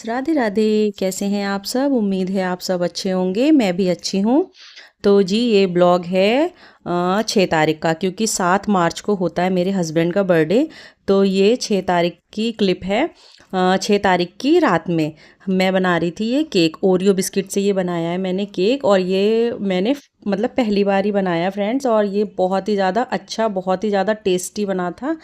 राधे राधे। कैसे हैं आप सब? उम्मीद है आप सब अच्छे होंगे, मैं भी अच्छी हूँ। तो जी ये ब्लॉग है 6 तारीख का, क्योंकि 7 मार्च को होता है मेरे हस्बैंड का बर्थडे। तो ये 6 तारीख की क्लिप है। 6 तारीख की रात में मैं बना रही थी ये केक, ओरियो बिस्किट से ये बनाया है मैंने केक। और ये मैंने मतलब पहली बार ही बनाया फ्रेंड्स, और ये बहुत ही ज़्यादा अच्छा, बहुत ही ज़्यादा टेस्टी बना था।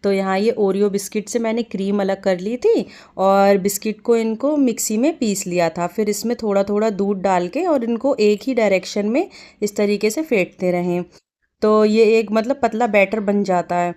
तो यहाँ ये ओरियो बिस्किट से मैंने क्रीम अलग कर ली थी, और बिस्किट को इनको मिक्सी में पीस लिया था। फिर इसमें थोड़ा थोड़ा दूध डाल के और इनको एक ही डायरेक्शन में इस तरीके से फेंटते रहें, तो ये एक मतलब पतला बैटर बन जाता है।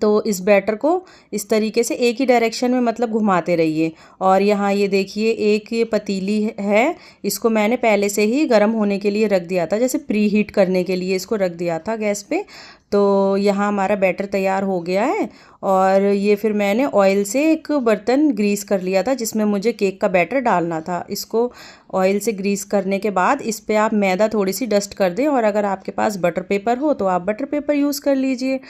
तो इस बैटर को इस तरीके से एक ही डायरेक्शन में मतलब घुमाते रहिए। और यहाँ ये देखिए एक ये पतीली है, इसको मैंने पहले से ही गर्म होने के लिए रख दिया था, जैसे प्री हीट करने के लिए इसको रख दिया था गैस पे। तो यहाँ हमारा बैटर तैयार हो गया है। और ये फिर मैंने ऑयल से एक बर्तन ग्रीस कर लिया था जिसमें मुझे केक का बैटर डालना था। इसको ऑयल से ग्रीस करने के बाद इस पर आप मैदा थोड़ी सी डस्ट कर दें, और अगर आपके पास बटर पेपर हो तो आप बटर पेपर यूज़ कर लीजिए।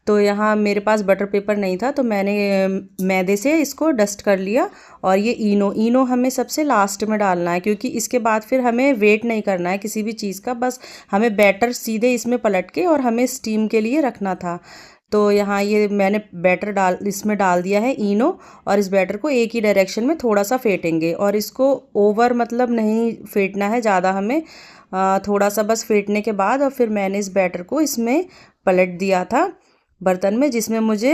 तो यहाँ मेरे पास बटर पेपर नहीं था, तो मैंने मैदे से इसको डस्ट कर लिया। और ये इनो इनो हमें सबसे लास्ट में डालना है, क्योंकि इसके बाद फिर हमें वेट नहीं करना है किसी भी चीज़ का, बस हमें बैटर सीधे इसमें पलट के और हमें स्टीम के लिए रखना था। तो यहाँ ये मैंने बैटर इसमें डाल दिया है इनो, और इस बैटर को एक ही डायरेक्शन में थोड़ा सा फेंटेंगे, और इसको ओवर मतलब नहीं फेंटना है ज़्यादा हमें, थोड़ा सा बस फेंटने के बाद। और फिर मैंने इस बैटर को इसमें पलट दिया था बर्तन में जिसमें मुझे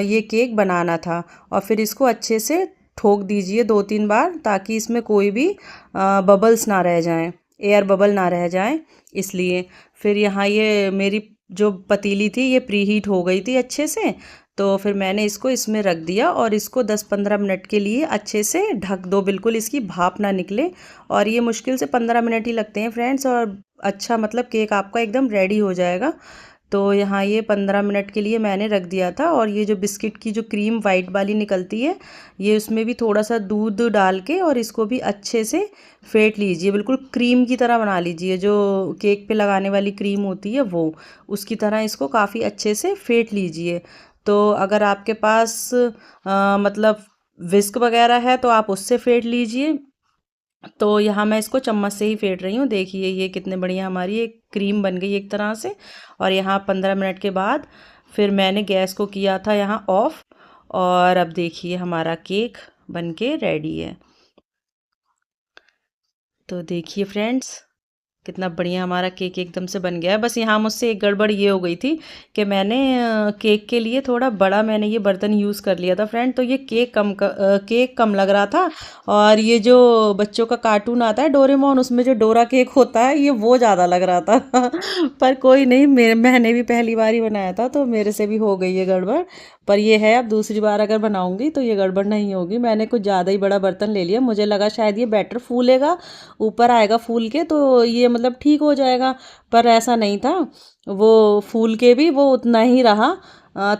ये केक बनाना था। और फिर इसको अच्छे से ठोक दीजिए 2-3 बार, ताकि इसमें कोई भी बबल्स ना रह जाएं, एयर बबल ना रह जाएं, इसलिए। फिर यहाँ ये मेरी जो पतीली थी ये प्री हीट हो गई थी अच्छे से। तो फिर मैंने इसको इसमें रख दिया, और इसको 10-15 मिनट के लिए अच्छे से ढक दो, बिल्कुल इसकी भाप ना निकले। और ये मुश्किल से 15 मिनट ही लगते हैं फ्रेंड्स, और अच्छा मतलब केक आपका एकदम रेडी हो जाएगा। तो यहाँ ये 15 मिनट के लिए मैंने रख दिया था। और ये जो बिस्किट की जो क्रीम वाइट वाली निकलती है, ये उसमें भी थोड़ा सा दूध डाल के और इसको भी अच्छे से फेंट लीजिए, बिल्कुल क्रीम की तरह बना लीजिए। जो केक पे लगाने वाली क्रीम होती है वो, उसकी तरह इसको काफ़ी अच्छे से फेंट लीजिए। तो अगर आपके पास मतलब विस्क वगैरह है तो आप उससे फेंट लीजिए। तो यहाँ मैं इसको चम्मच से ही फेंट रही हूँ। देखिए ये कितने बढ़िया हमारी एक क्रीम बन गई एक तरह से। और यहाँ 15 मिनट के बाद फिर मैंने गैस को किया था यहाँ ऑफ, और अब देखिए हमारा केक बनके रेडी है। तो देखिए फ्रेंड्स कितना बढ़िया हमारा केक एकदम से बन गया है। बस यहाँ मुझसे एक गड़बड़ ये हो गई थी कि मैंने केक के लिए थोड़ा बड़ा मैंने ये बर्तन यूज़ कर लिया था फ्रेंड, तो ये केक कम लग रहा था। और ये जो बच्चों का कार्टून आता है डोरेमोन, उसमें जो डोरा केक होता है ये वो ज़्यादा लग रहा था पर कोई नहीं, मैंने भी पहली बार ही बनाया था तो मेरे से भी हो गई है गड़बड़। पर ये है अब दूसरी बार अगर बनाऊंगी तो ये गड़बड़ नहीं होगी। मैंने कुछ ज़्यादा ही बड़ा बर्तन ले लिया, मुझे लगा शायद ये बैटर फूलेगा, ऊपर आएगा फूल के, तो ये मतलब ठीक हो जाएगा। पर ऐसा नहीं था, वो फूल के भी वो उतना ही रहा,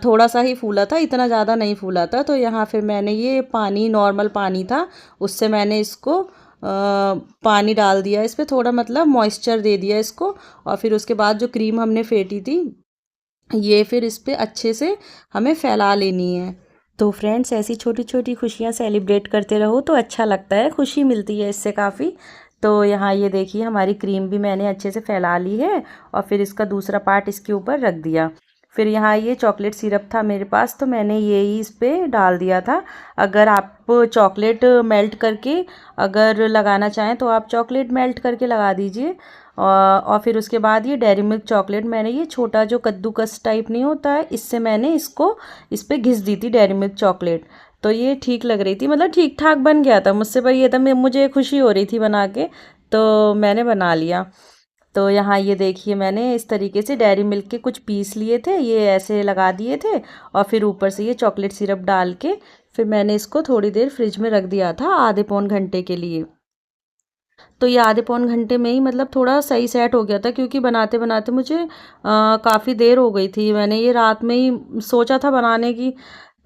थोड़ा सा ही फूला था, इतना ज़्यादा नहीं फूला था। तो यहाँ फिर मैंने ये पानी, नॉर्मल पानी था, उससे मैंने इसको पानी डाल दिया इस पर, थोड़ा मतलब मॉइस्चर दे दिया इसको। और फिर उसके बाद जो क्रीम हमने फेंटी थी ये फिर इस पे अच्छे से हमें फैला लेनी है। तो फ्रेंड्स ऐसी छोटी छोटी खुशियाँ सेलिब्रेट करते रहो तो अच्छा लगता है, खुशी मिलती है इससे काफ़ी। तो यहाँ ये देखिए हमारी क्रीम भी मैंने अच्छे से फैला ली है, और फिर इसका दूसरा पार्ट इसके ऊपर रख दिया। फिर यहाँ ये चॉकलेट सिरप था मेरे पास, तो मैंने ये ही इस पर डाल दिया था। अगर आप चॉकलेट मेल्ट करके अगर लगाना चाहें तो आप चॉकलेट मेल्ट करके लगा दीजिए। और फिर उसके बाद ये डेयरी मिल्क चॉकलेट, मैंने ये छोटा जो कद्दूकस टाइप नहीं होता है, इससे मैंने इसको इस पर घिस दी थी डेयरी मिल्क चॉकलेट। तो ये ठीक लग रही थी, मतलब ठीक ठाक बन गया था मुझसे, पर ये था मुझे खुशी हो रही थी बना के, तो मैंने बना लिया। तो यहाँ ये देखिए मैंने इस तरीके से डेयरी मिल्क के कुछ पीस लिए थे, ये ऐसे लगा दिए थे, और फिर ऊपर से ये चॉकलेट सिरप डाल के फिर मैंने इसको थोड़ी देर फ्रिज में रख दिया था, आधे पौन घंटे के लिए। तो ये आधे पौन घंटे में ही मतलब थोड़ा सही सेट हो गया था, क्योंकि बनाते बनाते मुझे काफ़ी देर हो गई थी। मैंने ये रात में ही सोचा था बनाने की,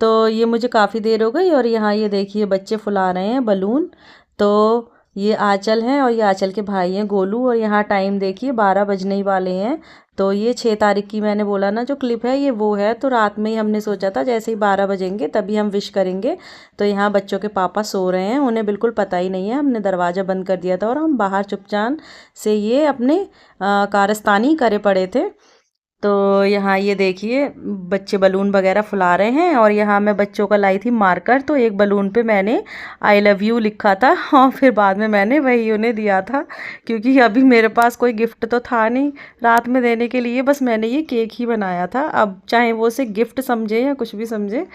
तो ये मुझे काफ़ी देर हो गई। और यहाँ ये देखिए बच्चे फुला रहे हैं बलून। तो ये आंचल हैं और ये आंचल के भाई हैं गोलू, और यहाँ टाइम देखिए 12 बजने ही वाले हैं। तो ये 6 तारीख की मैंने बोला ना जो क्लिप है ये वो है। तो रात में ही हमने सोचा था जैसे ही 12 बजेंगे तभी हम विश करेंगे। तो यहाँ बच्चों के पापा सो रहे हैं, उन्हें बिल्कुल पता ही नहीं है, हमने दरवाज़ा बंद कर दिया था और हम बाहर चुपचान से ये अपने कारस्तानी करे पड़े थे। तो यहाँ ये देखिए बच्चे बलून वगैरह फुला रहे हैं और यहाँ मैं बच्चों का लाई थी मार्कर। तो एक बलून पे मैंने आई लव यू लिखा था और फिर बाद में मैंने वही उन्हें दिया था, क्योंकि अभी मेरे पास कोई गिफ्ट तो था नहीं रात में देने के लिए, बस मैंने ये केक ही बनाया था। अब चाहे वो उसे गिफ्ट समझे या कुछ भी समझे,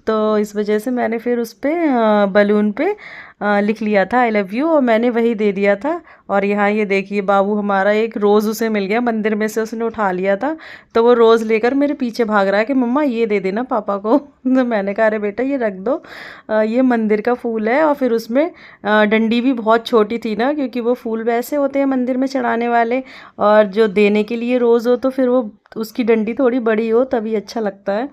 तो इस वजह से मैंने फिर उस पर बलून पे लिख लिया था आई लव यू और मैंने वही दे दिया था। और यहाँ ये देखिए बाबू हमारा एक रोज़ उसे मिल गया, मंदिर में से उसने उठा लिया था। तो वो रोज़ लेकर मेरे पीछे भाग रहा है कि मम्मा ये दे देना पापा को। तो मैंने कहा अरे बेटा ये रख दो, ये मंदिर का फूल है। और फिर उसमें डंडी भी बहुत छोटी थी ना, क्योंकि वो फूल वैसे होते हैं मंदिर में चढ़ाने वाले, और जो देने के लिए रोज़ हो तो फिर वो उसकी डंडी थोड़ी बड़ी हो तभी अच्छा लगता है।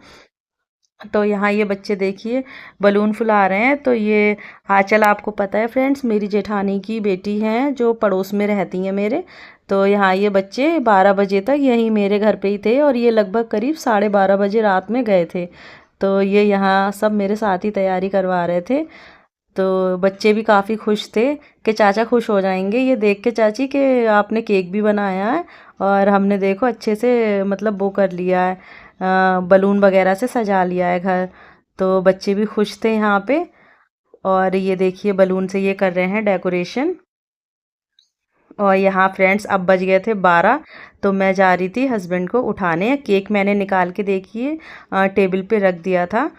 तो यहाँ ये बच्चे देखिए बलून फुला रहे हैं। तो ये आंचल आपको पता है फ्रेंड्स मेरी जेठानी की बेटी हैं जो पड़ोस में रहती हैं मेरे। तो यहाँ ये बच्चे 12 बजे तक यहीं मेरे घर पे ही थे और ये लगभग करीब 12:30 बजे रात में गए थे। तो ये यहाँ सब मेरे साथ ही तैयारी करवा रहे थे। तो बच्चे भी काफ़ी खुश थे कि चाचा खुश हो जाएंगे ये देख के चाची कि आपने केक भी बनाया है और हमने देखो अच्छे से मतलब वो कर लिया है, बलून वगैरह से सजा लिया है घर। तो बच्चे भी खुश थे यहाँ पे। और ये देखिए बलून से ये कर रहे हैं डेकोरेशन। और यहाँ फ्रेंड्स अब बज गए थे 12। तो मैं जा रही थी हस्बैंड को उठाने। केक मैंने निकाल के देखिए टेबल पे रख दिया था।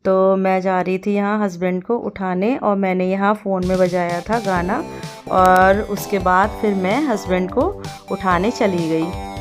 तो मैं जा रही थी यहाँ हस्बैंड को उठाने और मैंने यहाँ फ़ोन में बजाया था गाना और उसके बाद फिर मैं हस्बैंड को उठाने चली गई।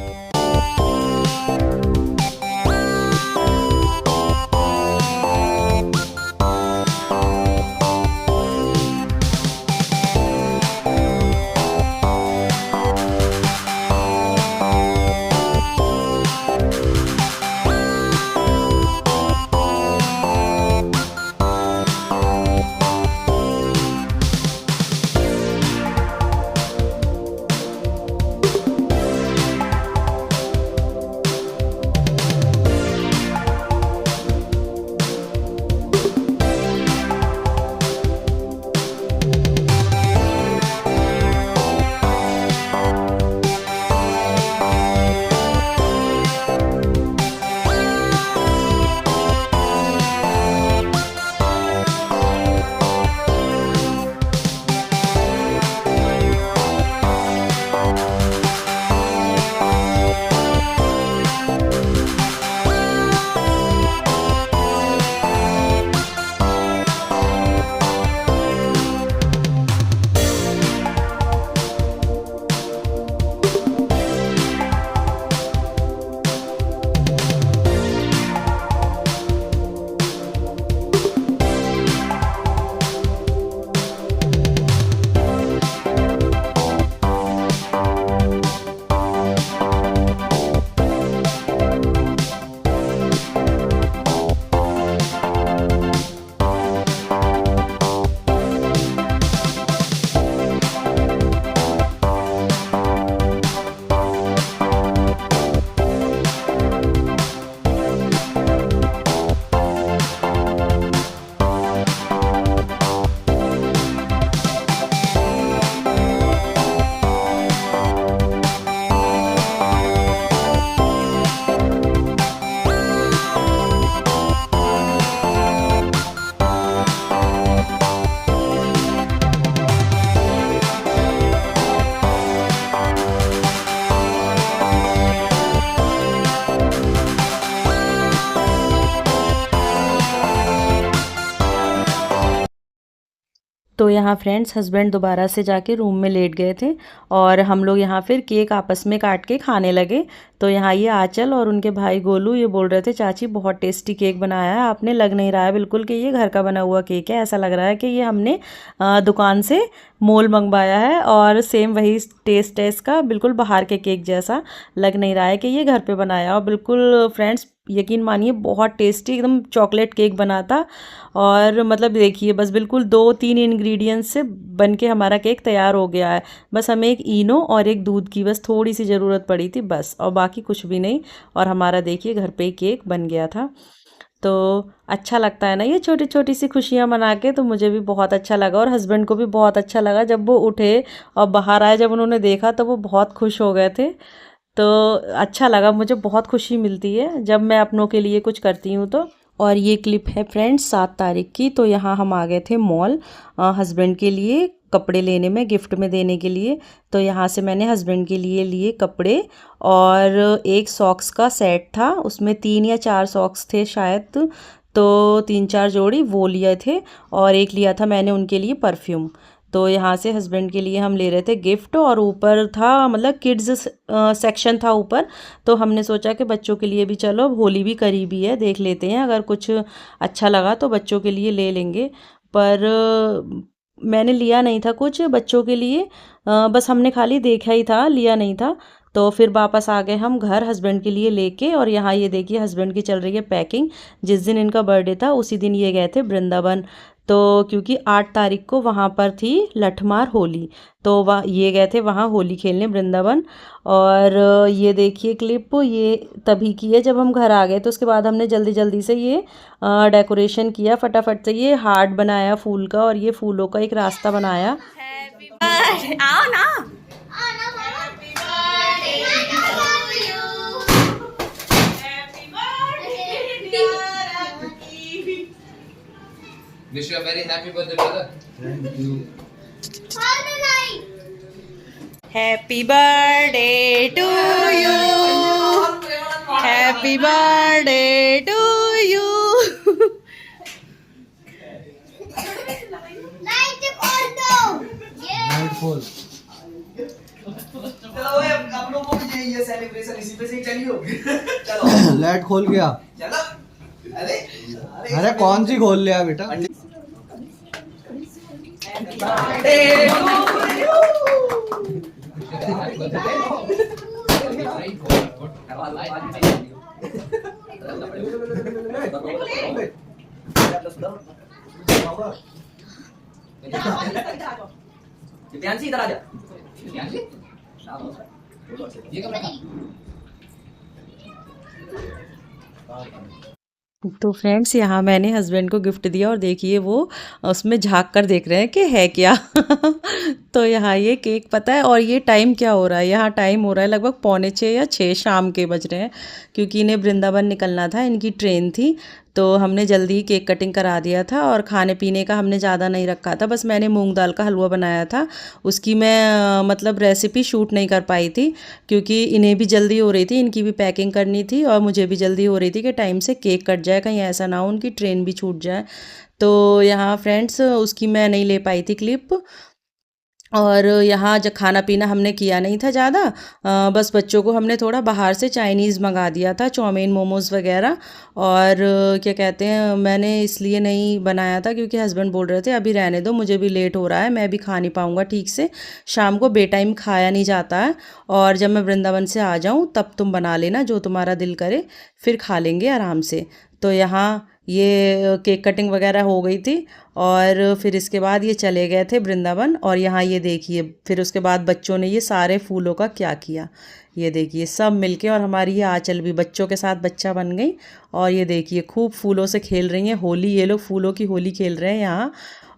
तो यहाँ फ्रेंड्स हस्बैंड दोबारा से जाके रूम में लेट गए थे और हम लोग यहाँ फिर केक आपस में काट के खाने लगे। तो यहाँ ये आंचल और उनके भाई गोलू ये बोल रहे थे चाची बहुत टेस्टी केक बनाया है आपने, लग नहीं रहा है बिल्कुल कि ये घर का बना हुआ केक है, ऐसा लग रहा है कि ये हमने दुकान से मोल मंगवाया है और सेम वही टेस्ट है इसका, बिल्कुल बाहर के केक जैसा लग नहीं रहा है कि ये घर पे बनाया। और बिल्कुल फ्रेंड्स यकीन मानिए बहुत टेस्टी एकदम चॉकलेट केक बना था। और मतलब देखिए बस बिल्कुल 2-3 इंग्रेडिएंट्स से बन के हमारा केक तैयार हो गया है। बस हमें एक इनो और एक दूध की बस थोड़ी सी ज़रूरत पड़ी थी बस, और बाकी कुछ भी नहीं। और हमारा देखिए घर पे ही केक बन गया था। तो अच्छा लगता है ना ये छोटी छोटी सी खुशियाँ मना के, तो मुझे भी बहुत अच्छा लगा और हस्बैंड को भी बहुत अच्छा लगा। जब वो उठे और बाहर आए, जब उन्होंने देखा तो वो बहुत खुश हो गए थे। तो अच्छा लगा, मुझे बहुत खुशी मिलती है जब मैं अपनों के लिए कुछ करती हूँ तो। और ये क्लिप है फ्रेंड्स 7 तारीख की। तो यहाँ हम आ गए थे मॉल हस्बैंड के लिए कपड़े लेने में, गिफ्ट में देने के लिए। तो यहाँ से मैंने हस्बैंड के लिए लिए कपड़े, और एक सॉक्स का सेट था, उसमें 3 या 4 सॉक्स थे शायद, तो 3-4 जोड़ी वो लिए थे। और एक लिया था मैंने उनके लिए परफ्यूम। तो यहाँ से हस्बैंड के लिए हम ले रहे थे गिफ्ट, और ऊपर था मतलब किड्स सेक्शन था ऊपर। तो हमने सोचा कि बच्चों के लिए भी चलो, अब होली भी करीबी है, देख लेते हैं, अगर कुछ अच्छा लगा तो बच्चों के लिए ले लेंगे। पर मैंने लिया नहीं था कुछ बच्चों के लिए, बस हमने खाली देखा ही था, लिया नहीं था। तो फिर वापस आ गए हम घर हस्बैंड के लिए लेके। और यहाँ ये देखिए हस्बैंड की चल रही है पैकिंग। जिस दिन इनका बर्थडे था उसी दिन ये गए थे वृंदावन। तो क्योंकि 8 तारीख को वहाँ पर थी लठमार होली, तो वह ये गए थे वहाँ होली खेलने वृंदावन। और ये देखिए क्लिप ये तभी की है जब हम घर आ गए। तो उसके बाद हमने जल्दी जल्दी से ये डेकोरेशन किया, फटाफट से ये हार्ट बनाया फूल का, और ये फूलों का एक रास्ता बनाया। आओ ना। Wish you a very happy birthday, brother. Thank you. Happy birthday to you, happy birthday to you. Light खोल। चलो आप लोगों की ये सेलिब्रेशन इसी पे से ही चली होगी। चलो लाइट खोल गया। चलो अरे अरे कौन सी खोल लिया बेटा? दिव्यांशी इधर आ जा। ये कब रखा? तो फ्रेंड्स यहाँ मैंने हस्बैंड को गिफ्ट दिया, और देखिए वो उसमें झांक कर देख रहे हैं कि है क्या। तो यहाँ ये केक पता है, और ये टाइम क्या हो रहा है, यहाँ टाइम हो रहा है लगभग 5:45 या 6 शाम के बज रहे हैं, क्योंकि इन्हें वृंदावन निकलना था, इनकी ट्रेन थी। तो हमने जल्दी ही केक कटिंग करा दिया था, और खाने पीने का हमने ज़्यादा नहीं रखा था, बस मैंने मूंग दाल का हलवा बनाया था। उसकी मैं मतलब रेसिपी शूट नहीं कर पाई थी, क्योंकि इन्हें भी जल्दी हो रही थी, इनकी भी पैकिंग करनी थी, और मुझे भी जल्दी हो रही थी कि टाइम से केक कट जाए, कहीं ऐसा ना हो उनकी ट्रेन भी छूट जाए। तो यहाँ फ्रेंड्स उसकी मैं नहीं ले पाई थी क्लिप। और यहाँ जब खाना पीना हमने किया नहीं था ज़्यादा, बस बच्चों को हमने थोड़ा बाहर से चाइनीज़ मंगा दिया था, चाउमीन मोमोज़ वगैरह। और क्या कहते हैं, मैंने इसलिए नहीं बनाया था क्योंकि हस्बैंड बोल रहे थे अभी रहने दो, मुझे भी लेट हो रहा है, मैं भी खा नहीं पाऊँगा ठीक से, शाम को बेटाइम खाया नहीं जाता है, और जब मैं वृंदावन से आ जाऊँ तब तुम बना लेना जो तुम्हारा दिल करे, फिर खा लेंगे आराम से। तो यहाँ ये केक कटिंग वगैरह हो गई थी, और फिर इसके बाद ये चले गए थे वृंदावन। और यहाँ ये देखिए फिर उसके बाद बच्चों ने ये सारे फूलों का क्या किया, ये देखिए सब मिलके, और हमारी ये आंचल भी बच्चों के साथ बच्चा बन गई। और ये देखिए खूब फूलों से खेल रही हैं होली, ये लोग फूलों की होली खेल रहे हैं यहाँ।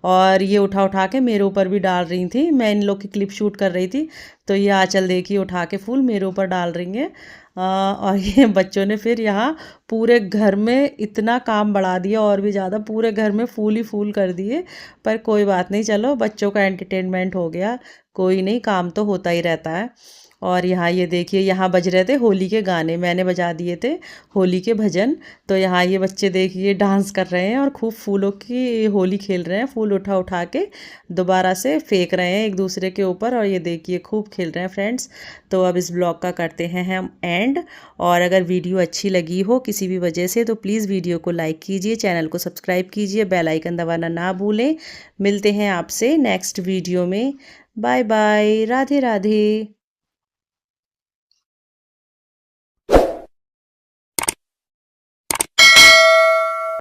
और ये उठा उठा के मेरे ऊपर भी डाल रही थी, मैं इन लोग की क्लिप शूट कर रही थी, तो ये आंचल देखिए उठा के फूल मेरे ऊपर डाल रही हैं। और ये बच्चों ने फिर यहाँ पूरे घर में इतना काम बढ़ा दिया, और भी ज़्यादा पूरे घर में फूल ही फूल कर दिए। पर कोई बात नहीं, चलो बच्चों का एंटरटेनमेंट हो गया, कोई नहीं, काम तो होता ही रहता है। और यहाँ ये देखिए यहाँ बज रहे थे होली के गाने, मैंने बजा दिए थे होली के भजन। तो यहाँ ये बच्चे देखिए डांस कर रहे हैं और खूब फूलों की होली खेल रहे हैं, फूल उठा उठा के दोबारा से फेंक रहे हैं एक दूसरे के ऊपर, और ये देखिए खूब खेल रहे हैं फ्रेंड्स। तो अब इस ब्लॉग का करते हैं हम एंड। और अगर वीडियो अच्छी लगी हो किसी भी वजह से तो प्लीज़ वीडियो को लाइक कीजिए, चैनल को सब्सक्राइब कीजिए, बेल आइकन दबाना ना भूलें। मिलते हैं आपसे नेक्स्ट वीडियो में। Bye bye, Radhe Radhe.